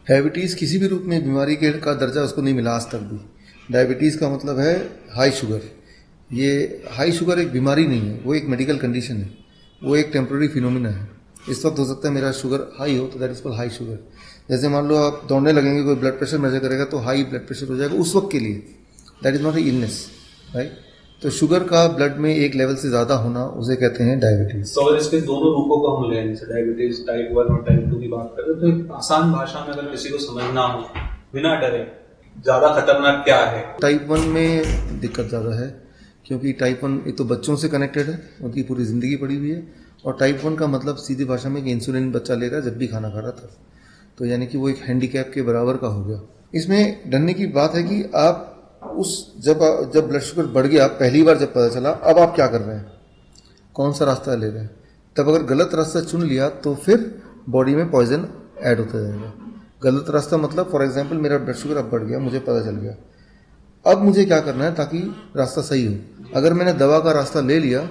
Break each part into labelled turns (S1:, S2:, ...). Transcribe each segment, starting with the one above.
S1: Diabetes किसी भी रूप में बीमारी के का दर्जा उसको नहीं मिला आज तक भी। डायबिटीज़ का मतलब है हाई शुगर। ये हाई शुगर एक बीमारी नहीं है, वो एक मेडिकल कंडीशन है, वो एक टेम्प्रेरी फिनोमिना है। इस वक्त हो सकता है मेरा शुगर हाई हो तो that is called high sugar. जैसे मान लो आप दौड़ने लगेंगे, कोई ब्लड प्रेशर मेजर करेगा तो हाई ब्लड प्रेशर हो जाएगा उस वक्त के लिए, that is not a illness, right. तो शुगर का ब्लड में एक लेवल से ज़्यादा होना उसे कहते हैं डायबिटीज़।
S2: तो अगर इसके दोनों रूपों को हम लें, जैसे डायबिटीज टाइप 1 और टाइप 2 की बात करें, तो एक आसान भाषा में अगर किसी को समझना हो बिना डरे, ज्यादा खतरनाक क्या है?
S1: टाइप 1 में दिक्कत ज़्यादा है, क्योंकि टाइप 1 एक तो बच्चों से कनेक्टेड है, उनकी पूरी ज़िंदगी पड़ी हुई है। और टाइप 1 का मतलब सीधी भाषा में कि इंसुलिन बच्चा ले रहा है जब भी खाना खा रहा था, तो यानी कि वो एक हैंडीकैप के बराबर का हो गया। इसमें डरने की बात है कि आप उस जब ब्लड शुगर बढ़ गया, पहली बार जब पता चला, अब आप क्या कर रहे हैं, कौन सा रास्ता ले रहे हैं। तब अगर गलत रास्ता चुन लिया तो फिर बॉडी में पॉइजन ऐड होता जाएगा। गलत रास्ता मतलब फॉर एग्जांपल मेरा ब्लड शुगर अब बढ़ गया, मुझे पता चल गया, अब मुझे क्या करना है ताकि रास्ता सही हो। अगर मैंने दवा का रास्ता ले लिया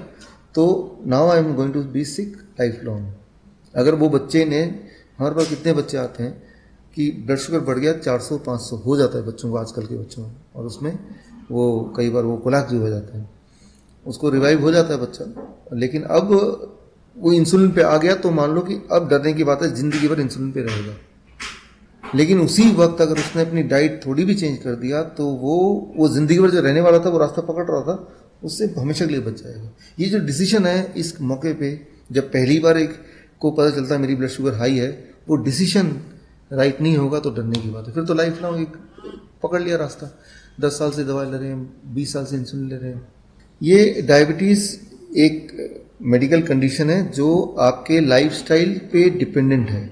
S1: तो now I am going to be sick life long. अगर वो बच्चे ने, हमारे पास कितने बच्चे आते हैं कि ब्लड शुगर बढ़ गया 400-500 हो जाता है बच्चों को, आजकल के बच्चों में, और उसमें वो कई बार वो कोलैप्स भी हो जाता है, उसको रिवाइव हो जाता है बच्चा। लेकिन अब वो इंसुलिन पे आ गया तो मान लो कि अब डरने की बात है, ज़िंदगी भर इंसुलिन पे रहेगा। लेकिन उसी वक्त अगर उसने अपनी डाइट थोड़ी भी चेंज कर दिया तो वो ज़िंदगी भर जो रहने वाला था, वो रास्ता पकड़ रहा था, उससे हमेशा के लिए बच जाएगा। ये जो डिसीजन है इस मौके पे, जब पहली बार एक को पता चलता है मेरी ब्लड शुगर हाई है, वो डिसीजन राइट नहीं होगा तो डरने की बात है। फिर तो लाइफ लॉन्ग एक पकड़ लिया रास्ता, 10 साल से दवा ले रहे हैं, 20 साल से इंसुलिन ले रहे हैं। ये डायबिटीज़ एक मेडिकल कंडीशन है जो आपके लाइफस्टाइल पे डिपेंडेंट है।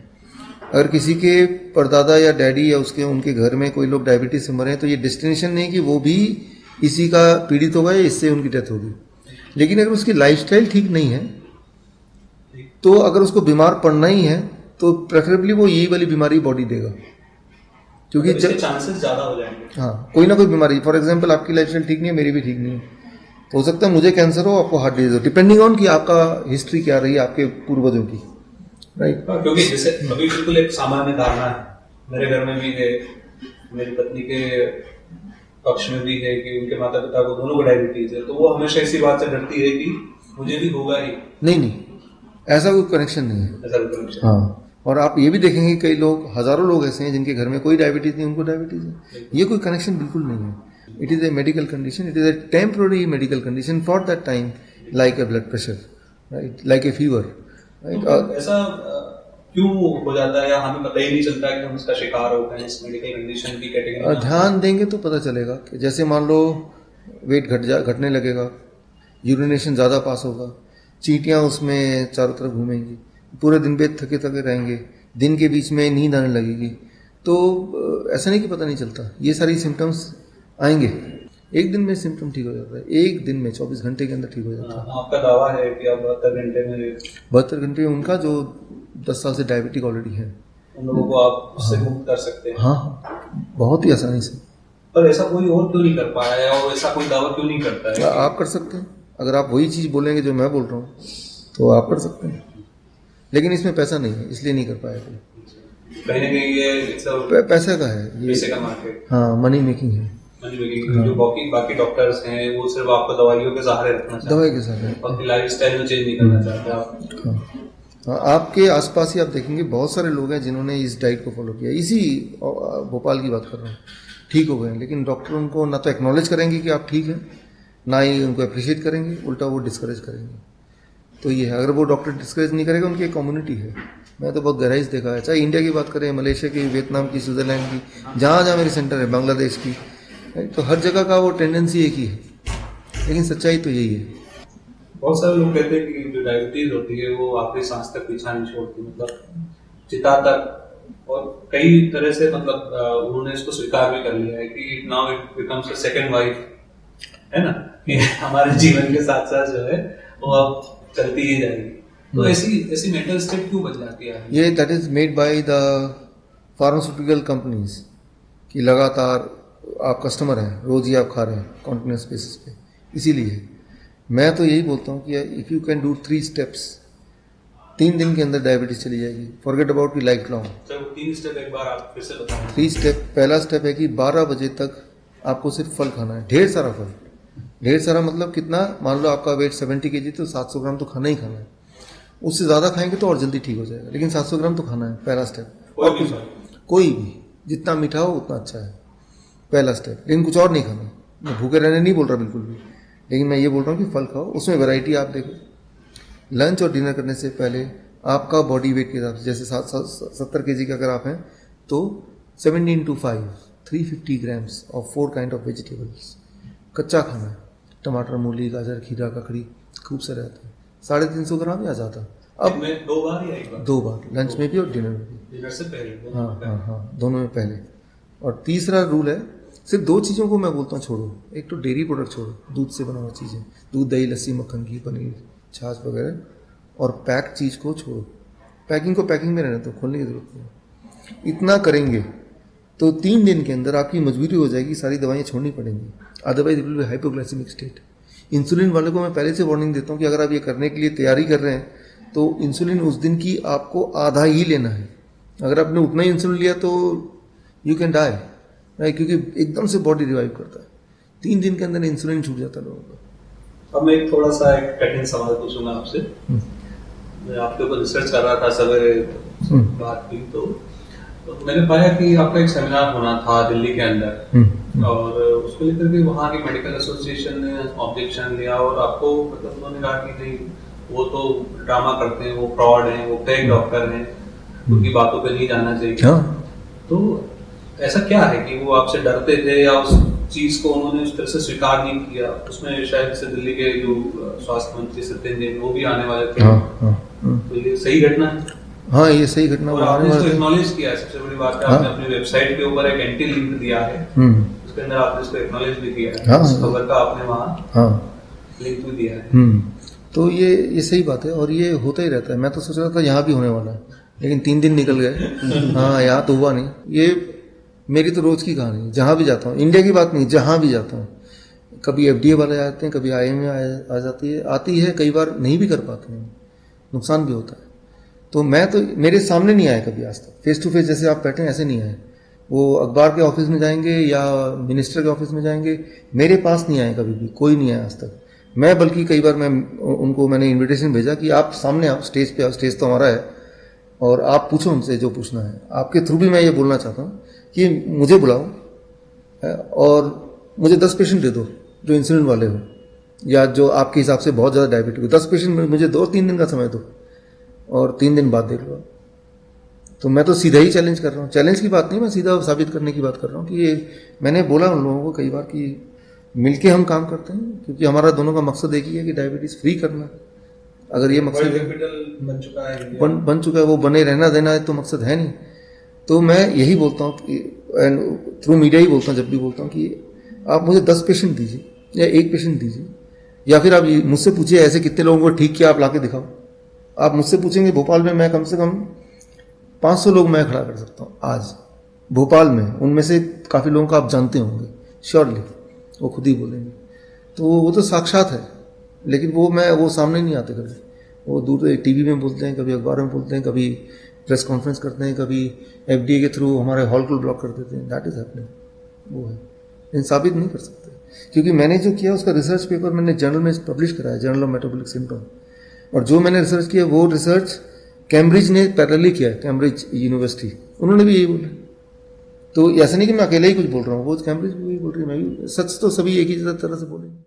S1: अगर किसी के परदादा या डैडी या उसके उनके घर में कोई लोग डायबिटीज से मरे हैं तो ये डेस्टिनेशन नहीं कि वो भी इसी का पीड़ित होगा या इससे उनकी डेथ होगी। लेकिन अगर उसकी लाइफस्टाइल ठीक नहीं है तो अगर उसको बीमार पड़ना ही है तो प्रेफरेबली वो यही वाली बीमारी बॉडी देगा, क्योंकि
S2: चांसेस ज्यादा हो जाएंगे।
S1: हाँ, कोई ना कोई बीमारी, फॉर एग्जांपल आपकी लाइफस्टाइल ठीक नहीं है, मेरी भी ठीक नहीं है, तो हो सकता है मुझे कैंसर हो, आपको हार्ट डिजीज हो, डिपेंडिंग ऑन कि आपका हिस्ट्री क्या रही है आपके पूर्वजों की, राइट।
S2: क्योंकि जैसे अभी बिल्कुल एक सामान्य धारणा है, मेरे घर में भी है, मेरी पत्नी के पक्ष में भी है कि उनके माता पिता को दोनों को डायबिटीज है, तो वो हमेशा इसी बात से डरती है कि मुझे भी होगा ही।
S1: नहीं, ऐसा कोई कनेक्शन नहीं है,
S2: ऐसा कोई कनेक्शन।
S1: हाँ। और आप ये भी देखेंगे कई लोग, हजारों लोग ऐसे हैं जिनके घर में कोई डायबिटीज नहीं, उनको डायबिटीज है। ये कोई कनेक्शन बिल्कुल नहीं है। It is a medical condition, it is a temporary medical condition for that time, like a blood pressure, right, like a fever, right.
S2: ऐसा क्यों हो जाता है या हमें पता ही नहीं चलता कि हम इसका शिकार होते हैं, इस मेडिकल कंडीशन की कैटेगरी में?
S1: ध्यान देंगे तो पता चलेगा कि जैसे मान लो वेट घटने लगेगा, यूरिनेशन ज़्यादा पास होगा, चींटियाँ उसमें चारों तरफ घूमेंगी, पूरे दिन पे थके थके रहेंगे, दिन के बीच में नींद आने लगेगी, तो ऐसा नहीं कि पता नहीं चलता, ये सारी सिम्टम्स आएंगे। एक दिन में सिम्टम ठीक हो जाता है, एक दिन में 24 घंटे के अंदर ठीक हो जाता है।
S2: आपका दावा है कि आप
S1: 72 घंटे में उनका जो 10 साल से डायबिटिक ऑलरेडी है
S2: उन लोगों को आप उससे मुक्त कर सकते हैं।
S1: हाँ, बहुत ही आसानी से।
S2: पर ऐसा कोई और क्यों नहीं कर पाया है और ऐसा कोई दावा क्यों नहीं करता है?
S1: आप कर सकते हैं, अगर आप वही चीज़ बोलेंगे जो मैं बोल रहा हूँ तो आप कर सकते हैं, लेकिन इसमें पैसा नहीं है इसलिए नहीं कर पाया कोई।
S2: कहीं ना कहीं ये
S1: पैसे का है, ये
S2: पैसे का मार्केट,
S1: हाँ, मनी मेकिंग है।
S2: जो बाकी डॉक्टर्स हैं वो सिर्फ आपको दवाइयों के सहारे रखना चाहते हैं,
S1: दवाई के साथ
S2: आपकी लाइफस्टाइल में चेंज नहीं करना चाहते आप।
S1: हाँ, आपके आसपास ही आप देखेंगे बहुत सारे लोग हैं जिन्होंने इस डाइट को फॉलो किया, इसी भोपाल की बात कर रहा हूँ, ठीक हो गए, लेकिन डॉक्टर उनको ना तो एक्नॉलेज करेंगे कि आप ठीक हैं, ना ही उनको अप्रिशिएट करेंगे, उल्टा वो डिस्करेज करेंगे। तो ये है, अगर वो डॉक्टर डिस्करेज नहीं करेगा, उनकी एक कम्युनिटी है, मैं तो बहुत गहराई से देखा है, चाहे इंडिया की बात करें, मलेशिया की, वियतनाम की, स्विट्जरलैंड की, जहाँ जहाँ मेरी सेंटर है, बांग्लादेश की, तो हर जगह का वो टेंडेंसी एक ही है, लेकिन सच्चाई तो यही है।
S2: बहुत सारे लोग कहते हैं कि जो डायबिटीज होती है वो आखिरी सांस तक पीछा नहीं छोड़ती, मतलब चिता तक, और कई तरह से मतलब उन्होंने इसको स्वीकार भी कर लिया है कि now it becomes a second wife, है ना, कि हमारे जीवन के साथ साथ जो है वो अब चलती ही जाएगी। तो ऐसी मेंटल स्टेट क्यों बन जाती है?
S1: ये that is made by the pharmaceutical companies कि लगातार आप कस्टमर हैं, रोज ही आप खा रहे हैं कॉन्टिन्यूस बेसिस पे, इसीलिए मैं तो यही बोलता हूँ कि if you can do 3 steps 3 दिन के अंदर डायबिटीज चली जाएगी, फॉरगेट अबाउट की लाइफ लॉन्ग।
S2: चलो 3 स्टेप एक बार आप फिर से बताओ।
S1: 3 स्टेप, पहला स्टेप है कि 12 बजे तक आपको सिर्फ फल खाना है, ढेर सारा फल। ढेर सारा मतलब कितना, मान लो आपका वेट 70 kg तो 700 ग्राम तो खाना ही खाना है। उससे ज़्यादा खाएंगे तो और जल्दी ठीक हो जाएगा, लेकिन 700 ग्राम तो खाना है, पहला स्टेप। और कुछ, कोई भी जितना मीठा हो उतना अच्छा है, पहला स्टेप। लेकिन कुछ और नहीं खाना। मैं भूखे रहने नहीं बोल रहा बिल्कुल भी, लेकिन मैं ये बोल रहा हूँ कि फल खाओ, उसमें वैरायटी आप देखो। लंच और डिनर करने से पहले आपका बॉडी वेट के हिसाब से, जैसे 70 kg का अगर आप हैं तो 70 into 5 350 grams of 4 kind of vegetables कच्चा खाना है। टमाटर, मूली, गाजर, खीरा, ककड़ी खूब सारे आते हैं, 350 ग्राम या ज़्यादा। अब
S2: में 2 बार या 1 बार?
S1: 2 बार, लंच में भी और डिनर में भी।
S2: डिनर से पहले?
S1: हाँ, दोनों में पहले। और तीसरा रूल है, सिर्फ 2 चीज़ों को मैं बोलता हूँ छोड़ो। एक तो डेयरी प्रोडक्ट छोड़ो, दूध से बना हुआ चीज़ें, दूध, दही, लस्सी, मक्खन, घी, पनीर, छाछ वगैरह, और पैक चीज़ को छोड़ो। पैकिंग को पैकिंग में रहने दो, खोलने की जरूरत नहीं। इतना करेंगे तो 3 दिन के अंदर आपकी मजबूरी हो जाएगी, सारी दवाइयाँ छोड़नी पड़ेंगी, otherwise it will be hypoglycaemic state. Insulin वाले को मैं पहले से वार्निंग देता हूँ कि अगर आप ये करने के लिए तैयारी कर रहे हैं तो इंसुलिन उस दिन की आपको आधा ही लेना है। अगर आपने उतना ही इंसुलिन लिया तो यू कैन डाई, राइट, क्योंकि एकदम से बॉडी रिवाइव करता है। 3 दिन के अंदर इंसुलिन छूट जाता है लोगों का।
S2: अब मैं एक थोड़ा सा एक कठिन सवाल पूछूंगा आपसे। मैं आपके ऊपर रिसर्च कर रहा था, सवेरे बात हुई तो मैंने पाया कि आपका एक सेमिनार होना था दिल्ली के अंदर, और उसको लेकर के वहाँ की मेडिकल एसोसिएशन ने ऑब्जेक्शन लिया, और आपको मतलब उन्होंने कहा कि नहीं, वो तो ड्रामा करते हैं, वो फ्रॉड हैं, वो फेक डॉक्टर हैं, उनकी बातों पे नहीं जाना चाहिए। तो ऐसा क्या है कि वो आपसे डरते थे, या उस चीज को उन्होंने उस तरह से स्वीकार नहीं किया? उसमें शायद से दिल्ली के जो स्वास्थ्य मंत्री सत्येंद्र जैन वो भी आने वाले थे। तो ये सही घटना है?
S1: हाँ, ये सही घटना।
S2: और आपने इसको एक्नॉलेज किया है, सबसे बड़ी बात है। आपने अपनी वेबसाइट के ऊपर एक एंटी लिंक दिया है, उसके अंदर आपने इसको एक्नॉलेज भी किया है, इस खबर का आपने वहाँ लिंक भी दिया है।
S1: तो ये सही बात है, और ये होता ही रहता है। मैं तो सोच रहा था यहाँ भी होने वाला है, लेकिन 3 दिन निकल गए। हाँ, यहाँ तो हुआ नहीं। ये मेरी तो रोज की कहानी है, जहाँ भी जाता हूँ, इंडिया की बात नहीं, जहाँ भी जाता हूँ, कभी FDA वाले आते हैं, कभी IMA आ जाती है, आती है, कई बार नहीं भी कर पाते हैं, नुकसान भी होता है। तो मैं तो, मेरे सामने नहीं आया कभी आज तक, फेस टू फेस जैसे आप बैठे हैं ऐसे नहीं आए। वो अखबार के ऑफिस में जाएंगे या मिनिस्टर के ऑफिस में जाएंगे, मेरे पास नहीं आए कभी भी, कोई नहीं आया आज तक। मैं बल्कि कई बार मैंने इन्विटेशन भेजा कि आप सामने आओ, स्टेज पे आओ, स्टेज तो हमारा है, और आप पूछो उनसे जो पूछना है। आपके थ्रू भी मैं ये बोलना चाहता हूँ कि मुझे बुलाओ और मुझे 10 पेशेंट दे दो जो इंसुलिन वाले हो, या जो आपके हिसाब से बहुत ज़्यादा डायबिटिक हो। 10 पेशेंट मुझे दो, 3 दिन का समय दो, और 3 दिन बाद देख लो। तो मैं तो सीधा ही चैलेंज कर रहा हूँ, चैलेंज की बात नहीं, मैं सीधा साबित करने की बात कर रहा हूँ कि ये मैंने बोला उन लोगों को कई बार कि मिलके हम काम करते हैं, क्योंकि हमारा दोनों का मकसद एक ही है कि डायबिटीज़ फ्री करना। अगर ये मकसद
S2: बन चुका है,
S1: बन चुका है, वो बने रहना देना है तो मकसद है नहीं। तो मैं यही बोलता हूँ कि थ्रू मीडिया ही बोलता हूँ, जब भी बोलता हूँ कि आप मुझे 10 पेशेंट दीजिए या 1 पेशेंट दीजिए, या फिर आप मुझसे पूछिए ऐसे कितने लोगों को ठीक किया, आप लाके दिखाओ। आप मुझसे पूछेंगे, भोपाल में मैं कम से कम 500 लोग मैं खड़ा कर सकता हूँ आज भोपाल में, उनमें से काफ़ी लोगों को आप जानते होंगे, श्योरली वो खुद ही बोलेंगे। तो वो तो साक्षात है, लेकिन वो सामने नहीं आते कभी। वो दूर टीवी में बोलते हैं, कभी अखबारों में बोलते हैं, कभी प्रेस कॉन्फ्रेंस करते हैं, कभी FDA के थ्रू हमारे हॉल को ब्लॉक कर देते हैं। दैट इज हैपनिंग, वो है, लेकिन साबित नहीं कर सकते, क्योंकि मैंने जो किया उसका रिसर्च पेपर मैंने जर्नल में पब्लिश कराया, जर्नल ऑफ मेटाबॉलिक सिंड्रोम। और जो मैंने रिसर्च किया वो रिसर्च कैम्ब्रिज ने पैरेलली किया है, कैम्ब्रिज यूनिवर्सिटी, उन्होंने भी यही बोला। तो ऐसा नहीं कि मैं अकेले ही कुछ बोल रहा हूँ, वो कैम्ब्रिज भी यही बोल रही है, मैं भी। सच तो सभी एक ही तरह से बोलेंगे।